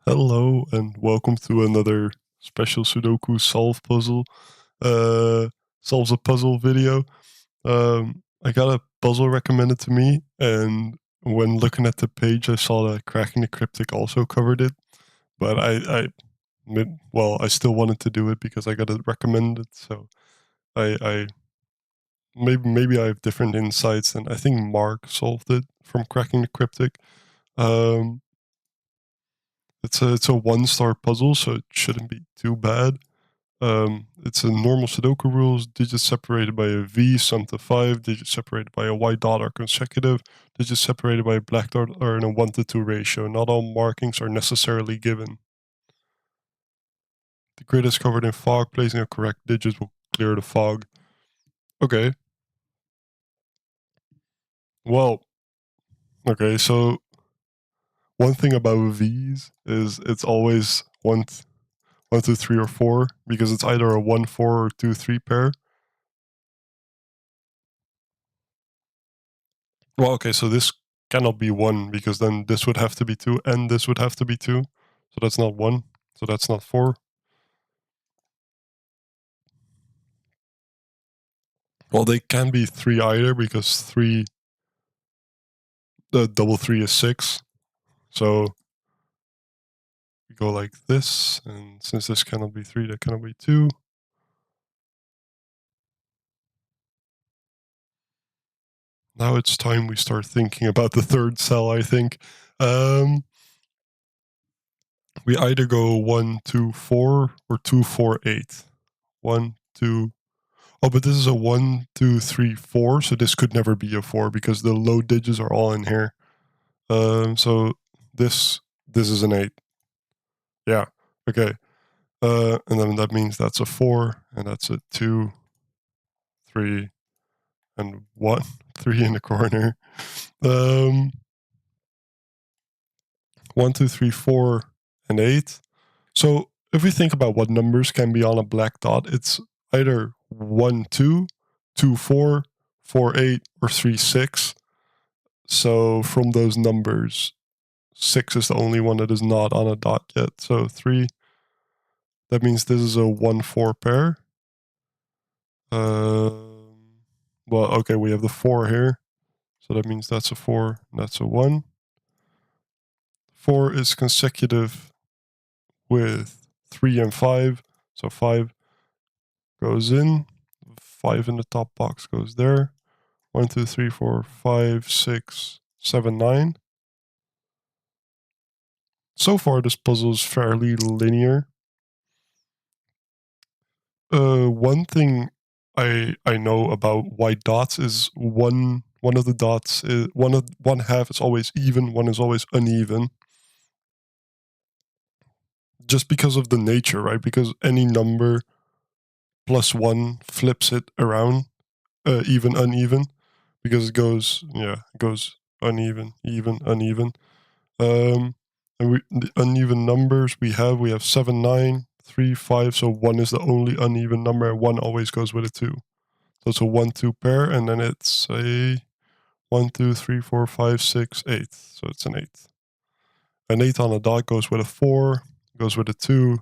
Hello and welcome to another special Sudoku solve puzzle. Uh, Solves a puzzle video. I got a puzzle recommended to me, and when looking at the page, I saw that cracking the cryptic also covered it. But I still wanted to do it because I got it recommended. So I maybe I have different insights, and I think Mark solved it from cracking the cryptic. Um, it's a 1-star puzzle, so it shouldn't be too bad. It's a normal Sudoku rules. Digits separated by a V sum to 5. Digits separated by a white dot are consecutive. Digits separated by a black dot are in a 1 to 2 ratio. Not all markings are necessarily given. The grid is covered in fog. Placing a correct digit will clear the fog. Okay. Well, okay, so one thing about V's is it's always 1, 2, 3, or 4 because it's either a 1, 4, or 2, 3 pair. Well, okay, so this cannot be 1 because then this would have to be 2 and this would have to be 2. So that's not 1. So that's not 4. Well, they can be 3 either because the double 3 is 6. So we go like this, and since this cannot be 3, that cannot be 2. Now it's time we start thinking about the third cell, I think. We either go 1, 2, 4 or 2, 4, 8. 1, 2. Oh, but this is a 1, 2, 3, 4, so this could never be a 4 because the low digits are all in here. So this is an 8. Yeah. Okay. And then that means that's a 4, and that's a 2, 3, and 1. 3 in the corner. Um, 1, 2, 3, 4, and 8. So if we think about what numbers can be on a black dot, it's either 1, 2, 2, 4, 4, 8, or 3, 6. So from those numbers, 6 is the only one that is not on a dot yet. So 3, that means this is a 1, 4 pair. Well, okay, we have the 4 here. So that means that's a 4, and that's a 1. 4 is consecutive with 3 and 5. So 5 goes in. 5 in the top box goes there. 1, 2, 3, 4, 5, 6, 7, 9. So far, this puzzle is fairly linear. One thing I know about white dots is one of the dots is one half is always even, one is always uneven. Just because of the nature, right? Because any number plus 1 flips it around, even, uneven, because it goes uneven, even, uneven. And the uneven numbers we have 7, 9, 3, 5. So 1 is the only uneven number, and 1 always goes with a 2. So it's a 1, 2 pair, and then it's a 1, 2, 3, 4, 5, 6, 8. So it's an 8. An 8 on a dot goes with a 4, goes with a 2,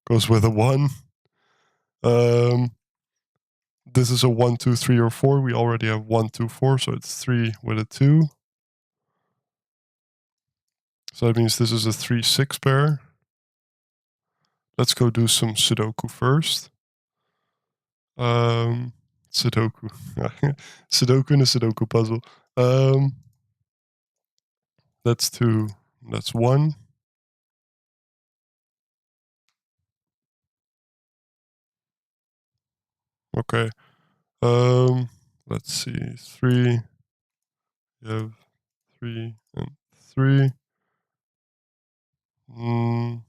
goes with a 1. Um, this is a 1, 2, 3, or 4. We already have 1, 2, 4, so it's 3 with a 2. So that means this is a 3, 6 pair. Let's go do some Sudoku first. Sudoku. Sudoku and a Sudoku puzzle. That's 2. That's 1. Okay. Um, let's see. 3. You have 3 and 3. Mm,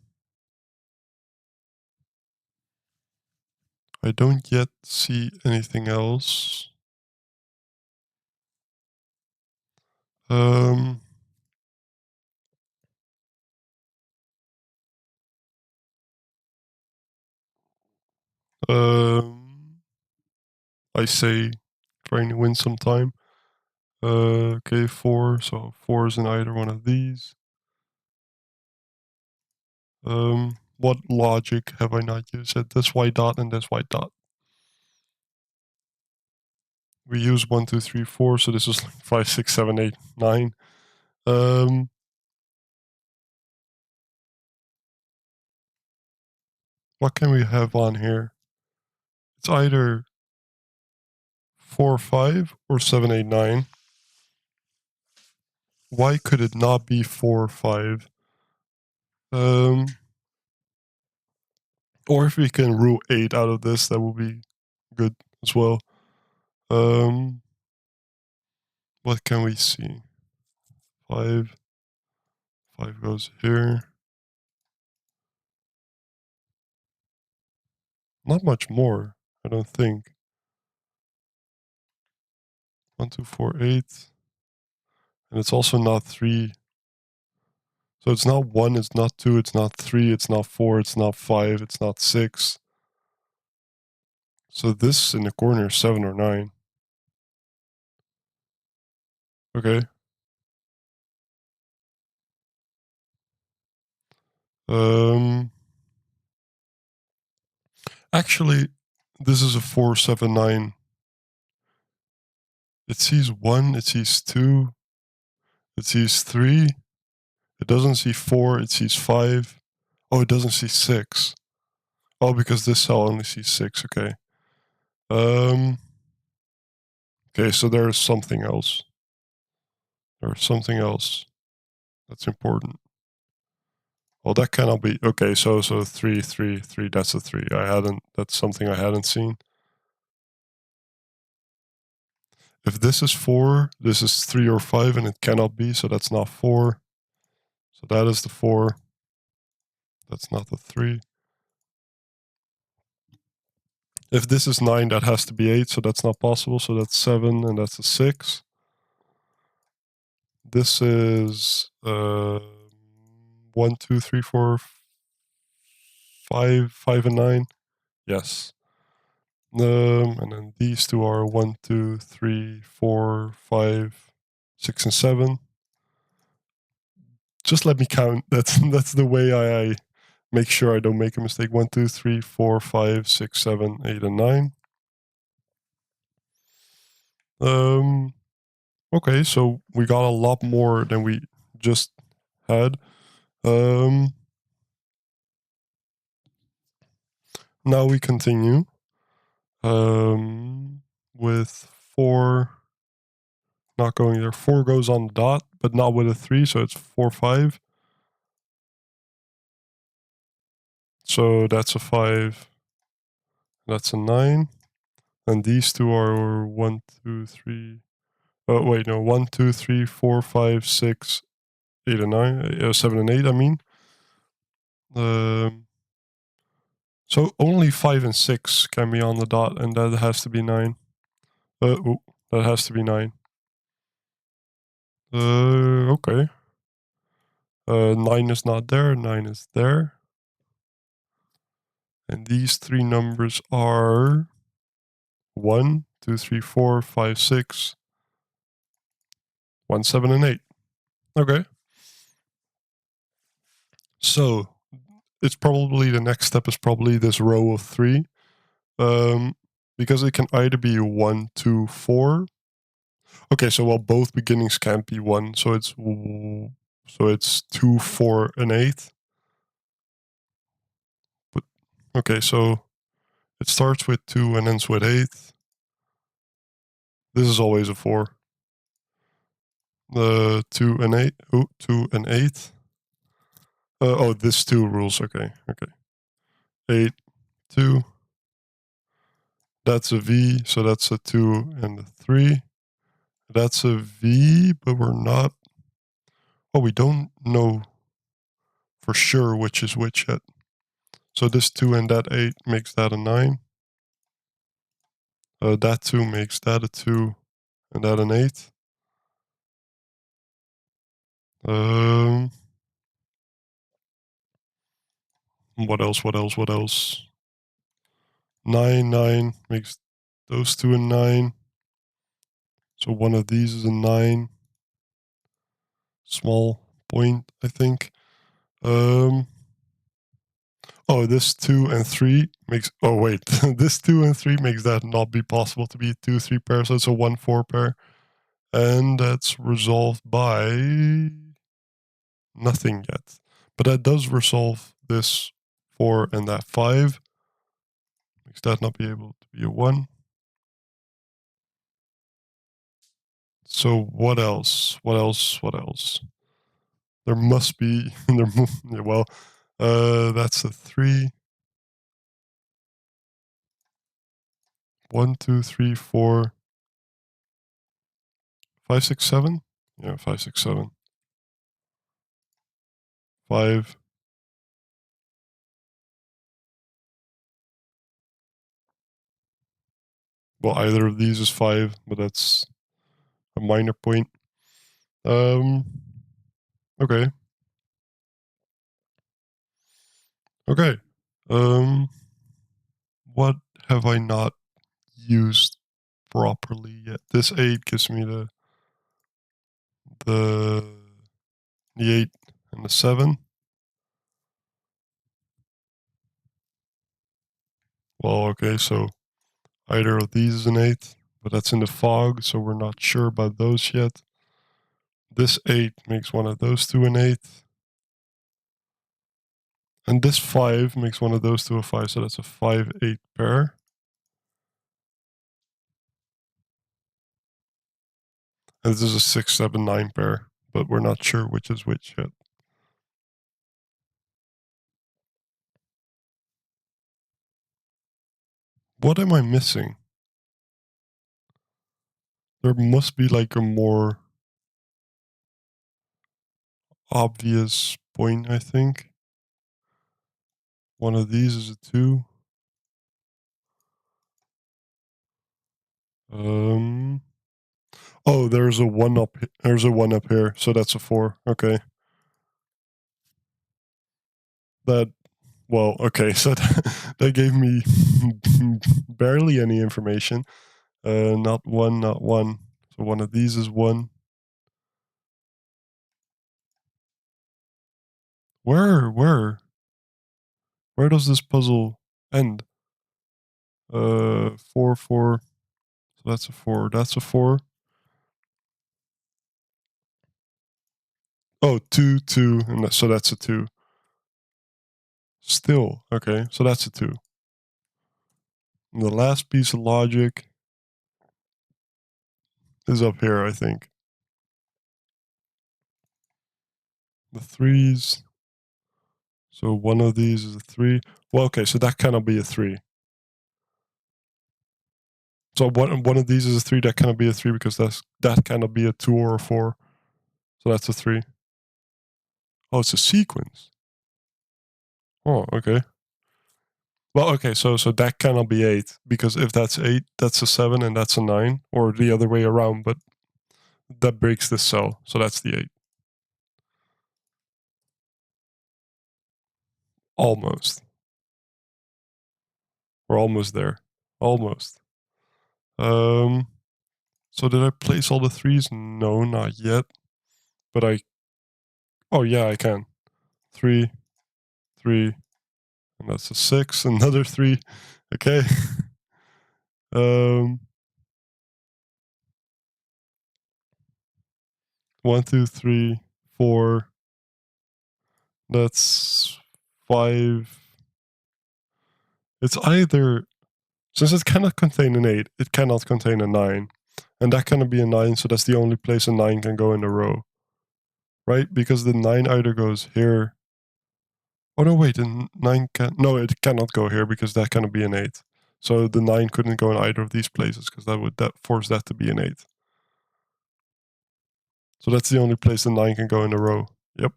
I don't yet see anything else. Um, um, I say trying to win some time. Okay, 4. So 4 is in either one of these. What logic have I not used at this white dot and this white dot? We use 1, 2, 3, 4, so this is like 5, 6, 7, 8, 9. What can we have on here? It's either 4, 5 or 7, 8, 9. Why could it not be 4, 5? Or if we can rule 8 out of this, that would be good as well. What can we see? 5 goes here. Not much more, I don't think. 1, 2, 4, 8. And it's also not 3. So it's not 1, it's not 2, it's not 3, it's not 4, it's not 5, it's not 6. So this in the corner is 7 or 9. Okay. Actually, this is a 4, 7, 9. It sees 1, it sees 2, it sees 3. It doesn't see 4, it sees 5. Oh, it doesn't see 6. Oh, because this cell only sees 6, okay. Okay, so there is something else. There's something else that's important. Well, that cannot be. Okay, so 3, 3, 3. That's a 3. That's something I hadn't seen. If this is 4, this is 3 or 5, and it cannot be, so that's not 4. So that is the 4. That's not the 3. If this is 9, that has to be 8, so that's not possible. So that's 7, and that's a 6. This is 1, 2, 3, 4, 5, 5, and 9. Yes. And then these two are 1, 2, 3, 4, 5, 6, and 7. Just let me count. That's the way I make sure I don't make a mistake. 1, 2, 3, 4, 5, 6, 7, 8, and 9. Okay, so we got a lot more than we just had. Now we continue with 4 not going there. 4 goes on the dot, but not with a 3, so it's 4, 5. So that's a 5. That's a 9. And these two are 1, 2, 3. Oh, wait, no. 1, 2, 3, 4, 5, 6, 8, and 9. 7 and 8, I mean. So only 5 and 6 can be on the dot, and that has to be 9. That has to be 9. Okay. 9 is not there, 9 is there. And these 3 numbers are 1, 2, 3, 4, 5, 6, 1, 7, and 8. Okay. So it's probably the next step is probably this row of 3. Because it can either be 1, 2, 4. Okay, so well, both beginnings can't be 1, so it's 2, 4, and 8. But okay, so it starts with 2 and ends with 8. This is always a 4. 2 and 8. Oh, 2 and 8. This 2 rules. Okay. 8, 2. That's a V, so that's a 2 and a 3. That's a V, but we're not. Oh, we don't know for sure which is which yet. So this 2 and that 8 makes that a 9. That 2 makes that a 2 and that an 8. What else? What else? What else? 9, 9 makes those 2 a 9. So one of these is a 9. Small point, I think. Oh, this 2 and 3 makes... Oh, wait. This 2 and 3 makes that not be possible to be a 2-3 pair, so it's a 1-4 pair. And that's resolved by... nothing yet. But that does resolve this 4 and that 5. Makes that not be able to be a 1. So what else? What else? What else? There must be... well, that's a 3. 1, 2, 3, 4, 5, 6, 7? Yeah, 5, 6, 7. 5. Well, either of these is 5, but that's a minor point. Okay. Okay. What have I not used properly yet? This 8 gives me the 8 and the 7. Well, okay, so either of these is an 8, but that's in the fog, so we're not sure about those yet. This 8 makes one of those two an 8. And this 5 makes one of those two a 5, so that's a 5-8 pair. And this is a 6-7-9 pair, but we're not sure which is which yet. What am I missing? There must be like a more obvious point, I think. One of these is a 2. Oh, there's a 1 up. There's a 1 up here, so that's a 4. Okay. That... well, okay, so that gave me barely any information. Not 1, not 1. So one of these is 1. Where does this puzzle end? 4, 4. So that's a 4. That's a 4. Oh, 2, 2. And so that's a 2. Still, okay. So that's a 2. And the last piece of logic is up here, I think. The 3s. So one of these is a 3. Well, okay, so that cannot be a 3. So one of these is a 3, that cannot be a 3 because that cannot be a 2 or a 4. So that's a 3. Oh, it's a sequence. Oh, okay. Well, okay, so that cannot be 8, because if that's 8, that's a 7 and that's a 9, or the other way around, but that breaks this cell, so that's the 8. Almost. We're almost there. Almost. So did I place all the 3s? No, not yet. But oh yeah, I can. 3, 3, and that's a 6, another 3. Okay. 1, 2, 3, 4. That's 5. It's either... since it cannot contain an 8, it cannot contain a 9. And that cannot be a 9, so that's the only place a 9 can go in a row. Right? Because the 9 either goes here... oh no, wait, the 9 can... no, it cannot go here because that cannot be an 8. So the 9 couldn't go in either of these places because that would force that to be an 8. So that's the only place the 9 can go in a row. Yep.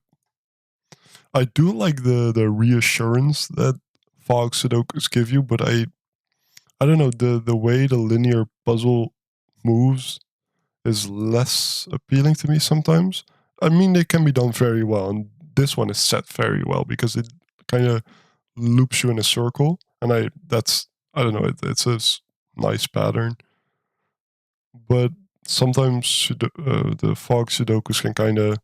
I do like the reassurance that Fog Sudokus give you, but I don't know, the way the linear puzzle moves is less appealing to me sometimes. I mean, they can be done very well, and this one is set very well because it kind of loops you in a circle, and I don't know, it's a nice pattern. But sometimes the Fog Sudokus can kind of,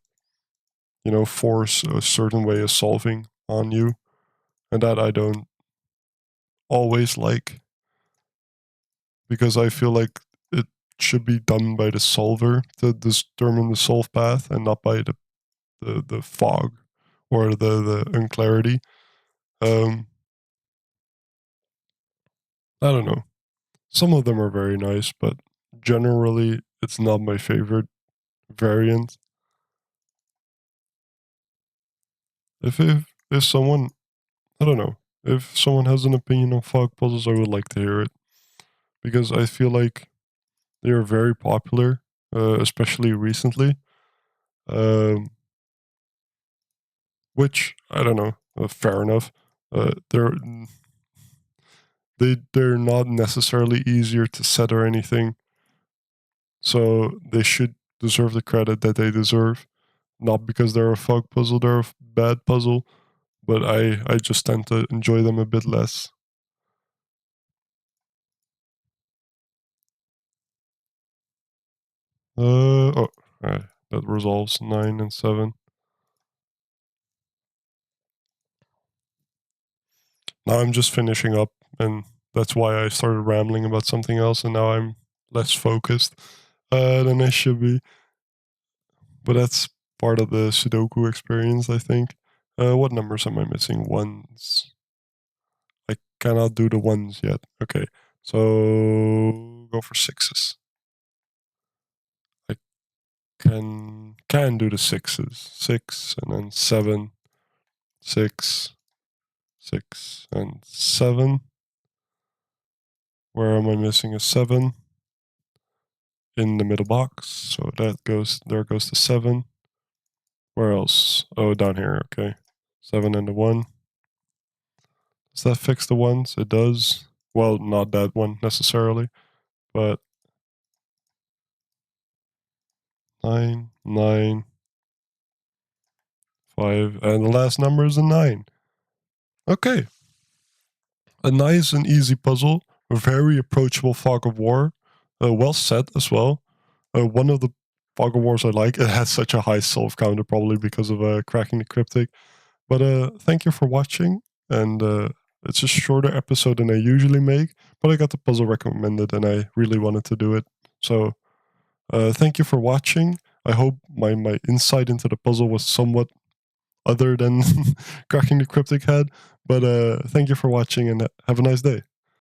force a certain way of solving on you. and that I don't always like, because I feel like it should be done by the solver to determine the solve path and not by the fog or the unclarity. I don't know. Some of them are very nice, but generally it's not my favorite variant. If someone, I don't know, if someone has an opinion on fog puzzles, I would like to hear it, because I feel like they are very popular, especially recently. Um, which I don't know, fair enough. They're not necessarily easier to set or anything, so they should deserve the credit that they deserve. Not because they're a fog puzzle, they're a bad puzzle, but I just tend to enjoy them a bit less. Oh, alright, that resolves 9 and 7. Now I'm just finishing up, and that's why I started rambling about something else, and now I'm less focused than I should be. But that's part of the Sudoku experience, I think. What numbers am I missing? Ones. I cannot do the ones yet. Okay, so go for sixes. I can do the sixes. 6 and then 7, 6, 6 and 7. Where am I missing a 7? In the middle box. So that goes, there goes the 7. Where else? Oh, down here. Okay, 7 and the 1. Does that fix the ones? It does. Well, not that one necessarily, but 9, 9, 5, and the last number is a 9. Okay, a nice and easy puzzle, a very approachable fog of war, well set as well. One of the fog of wars I like, it has such a high solve counter, probably because of cracking the cryptic. But thank you for watching, and it's a shorter episode than I usually make, but I got the puzzle recommended and I really wanted to do it. So thank you for watching. I hope my insight into the puzzle was somewhat other than cracking the cryptic head. But thank you for watching, and have a nice day.